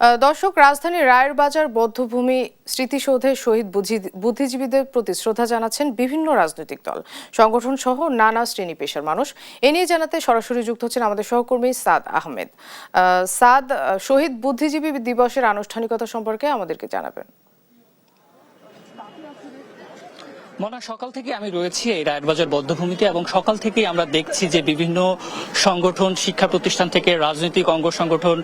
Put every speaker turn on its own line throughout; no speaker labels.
দর্শক, রাজধানীর রায়ের বাজার বধ্যভূমি স্মৃতিসৌধে শহীদ বুদ্ধিজীবীদের প্রতি শ্রদ্ধা জানাচ্ছেন বিভিন্ন রাজনৈতিক দল, সংগঠন সহ নানা শ্রেণী পেশার মানুষ। এ নিয়ে জানাতে সরাসরি যুক্ত হচ্ছেন আমাদের সহকর্মী সাদ আহমেদ। সাদ, শহীদ বুদ্ধিজীবী দিবসের আনুষ্ঠানিকতা সম্পর্কে আমাদেরকে জানাবেন।
মনা, সকাল থেকে আমি রয়েছি এই রায়েরবাজার বধ্যভূমিতে এবং সকাল থেকেই আমরা দেখছি যে বিভিন্ন সংগঠন, শিক্ষা প্রতিষ্ঠান থেকে রাজনৈতিক অঙ্গ সংগঠন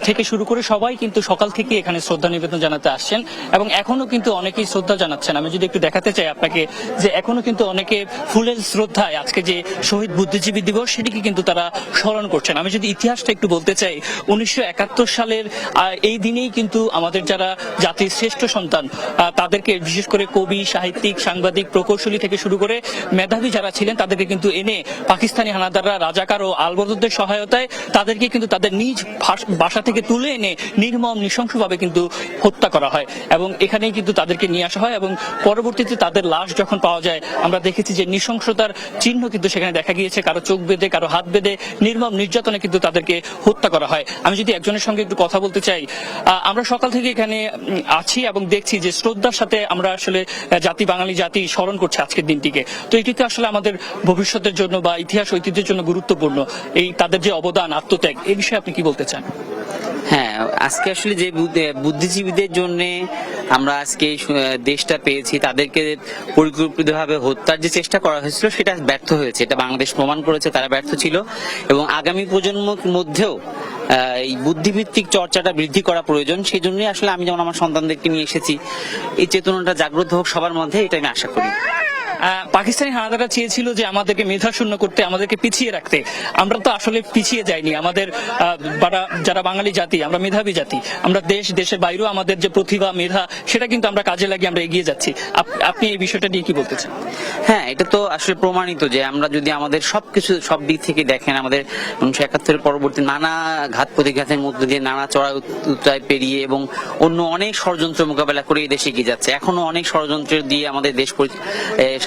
থেকে শুরু করে সবাই কিন্তু সকাল থেকে এখানে শ্রদ্ধা নিবেদন জানাতে আসছেন এবং এখনো কিন্তু অনেকেই শ্রদ্ধা জানাচ্ছেন। আমি যদি একটু দেখাতে চাই আপনাকে যে এখনো কিন্তু অনেকে ফুলের শ্রদ্ধায় আজকে যে শহীদ বুদ্ধিজীবী দিবস সেটিকে কিন্তু তারা স্মরণ করছেন। আমি যদি ইতিহাসটা একটু বলতে চাই, 1971 সালের এই দিনেই কিন্তু আমাদের যারা জাতির শ্রেষ্ঠ সন্তান তাদেরকে বিশেষ করে কবি, সাহিত্যিক, সাংবাদিক, প্রকৌশলী থেকে শুরু করে মেধাবী যারা ছিলেন তাদেরকে কিন্তু এনে পাকিস্তানি হানাদাররা রাজাকার ও আলবদরদের সহায়তায় তাদেরকে কিন্তু তাদের নিজ বাসা থেকে তুলে এনে নির্মম নৃশংসভাবে কিন্তু হত্যা করা হয় এবং এখানেই কিন্তু তাদেরকে নিয়ে আসা হয় এবং পরবর্তীতে তাদের লাশ যখন পাওয়া যায় আমরা দেখেছি যে নৃশংসতার চিহ্ন কিন্তু সেখানে দেখা গিয়েছে। কারো চোখ বেঁধে, কারো হাত বেঁধে নির্মম নির্যাতনে কিন্তু তাদেরকে হত্যা করা হয়। আমি যদি একজনের সঙ্গে একটু কথা বলতে চাই, আমরা সকাল থেকে এখানে আছি এবং দেখছি যে শ্রদ্ধার সাথে আমরা আসলে বাঙালি জাতি স্মরণ করছে আজকের দিনটিকে। তো এটিতে আসলে আমাদের ভবিষ্যতের জন্য বা ইতিহাস ঐতিহ্যের জন্য গুরুত্বপূর্ণ এই তাদের যে অবদান, আত্মত্যাগ, এই বিষয়ে আপনি কি বলতে চান?
হ্যাঁ, আজকে আসলে যে বুদ্ধিজীবীদের জন্য আমরা আজকে দেশটা পেয়েছি, তাদেরকে পরিকল্পিতভাবে হত্যার যে চেষ্টা করা হয়েছিল সেটা ব্যর্থ হয়েছে। এটা বাংলাদেশ প্রমাণ করেছে তারা ব্যর্থ ছিল এবং আগামী প্রজন্মের মধ্যেও এই বুদ্ধিভিত্তিক চর্চাটা বৃদ্ধি করা প্রয়োজন। সেই জন্যই আসলে আমি যেমন আমার সন্তানদেরকে নিয়ে এসেছি, এই চেতনাটা জাগ্রত হোক সবার মধ্যে, এটা আমি আশা করি।
পাকিস্তানি হানাদাররা চেয়েছিল যে আমাদেরকে মেধা শূন্য করতে, আমাদেরকে পিছিয়ে রাখতে। আমরা তো আসলে পিছিয়ে যাইনি। আমাদের যারা বাঙালি জাতি, আমরা মেধাবী জাতি, আমরা দেশের বাইরেও আমাদের যে প্রতিভা, মেধা, সেটা কিন্তু আমরা কাজে লাগিয়ে আমরা এগিয়ে যাচ্ছি। আপনি এই বিষয়টা নিয়ে কি বলতে চান?
হ্যাঁ, এটা তো আসলে প্রমাণিত যে আমরা যদি আমাদের সবকিছু সব দিক থেকে দেখেন, আমাদের 1971 পরবর্তী নানা ঘাত প্রতিঘাতের মধ্যে দিয়ে, নানা চড়াই উতরাই পেরিয়ে এবং অন্য অনেক ষড়যন্ত্র মোকাবেলা করে এই দেশে এগিয়ে যাচ্ছে। এখনো অনেক ষড়যন্ত্র দিয়ে আমাদের দেশ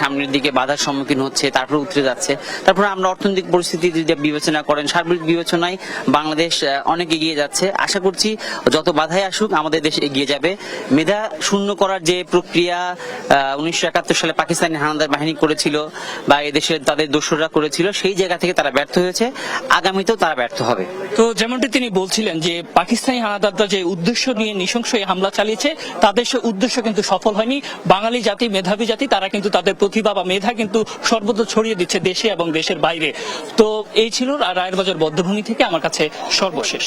সামনের দিকে বাধার সম্মুখীন হচ্ছে, তারপরে উতরে যাচ্ছে। তারপরে আমরা অর্থনৈতিক পরিস্থিতি যদি বিবেচনা করেন, সার্বিক বিবেচনায় বাংলাদেশ অনেক এগিয়ে যাচ্ছে। আশা করছি যত বাধাই আসুক আমাদের দেশ এগিয়ে যাবে। মেধা শূন্য করার যে প্রক্রিয়া 1971 সালে পাকিস্তানি হানাদার বাহিনী করেছিল বা এদেশের তাদের দোসররা করেছিল, সেই জায়গা থেকে তারা ব্যর্থ হয়েছে, আগামীতেও তারা ব্যর্থ হবে।
তো যেমনটি তিনি বলছিলেন যে পাকিস্তানি হানাদাররা যে উদ্দেশ্য নিয়ে নৃশংস এই হামলা চালিয়েছে, তাদের সে উদ্দেশ্য কিন্তু সফল হয়নি। বাঙালি জাতি, মেধাবী জাতি, তারা কিন্তু তাদের প্রতিভা বা মেধা কিন্তু সর্বত্র ছড়িয়ে দিচ্ছে দেশে এবং দেশের বাইরে। তো এই ছিল রায়েরবাজার বধ্যভূমি থেকে আমার কাছে সর্বশেষ।